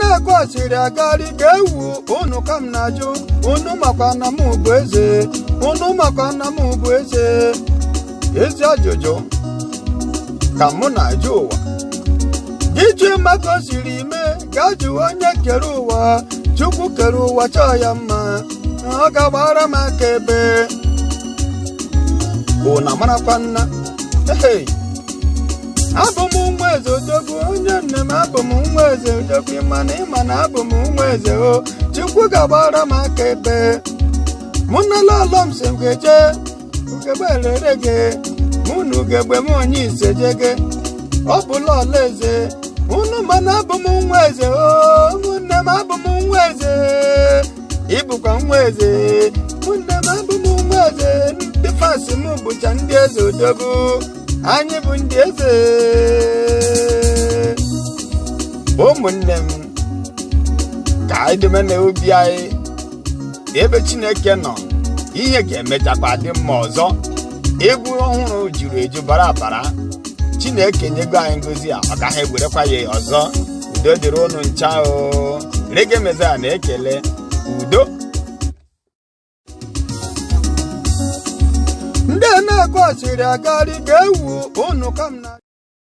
na-akụ asịrị agarị ga-ewu unu ka m na-ajụ unu makwa na m bụ eze unu makwa na m bụ eze ezi ajụjụ ka mụ na-ajụ ụwa iji maka o siri mee ga-ajụ onye kere ụwa Chukwu kere ụwa chọọ ya mma ọ ga-agbara m aka ebe ụna marakwa nna abụ m nwa eze odogwu onye nne m abụ m nwa eze odogwu ịma na abụ m nwa eze o Chukwu ga-agbara m aka ebe mụ na lọlọ m si m ga-eje ugegbe elere gị mụ na ugegbe m onye isejege ọ bụ lọlọ eze unu mana abụ m nwa eze o ụmụnne m abụ m nwa eze ịbụkwa nwa eze ụmụnne m abụ m nwa eze ndị fans m bụcha ndị eze odogwu anyị bụ ndị eze ụmụnne m ka anyị deme n'obi anyị ebe Chineke nọ ihe ga-emechakwa dị mma ọzọ egwu ọhụrụ juru eju bara abara Chineke nyego anyị ngozi a ọ gaghị egwerekwa ya ọzọ udo dịrị unu ncha o Reggae Messiah na-ekele udo ndị na-akụ asịrị agarị ga-ewu unu ka m na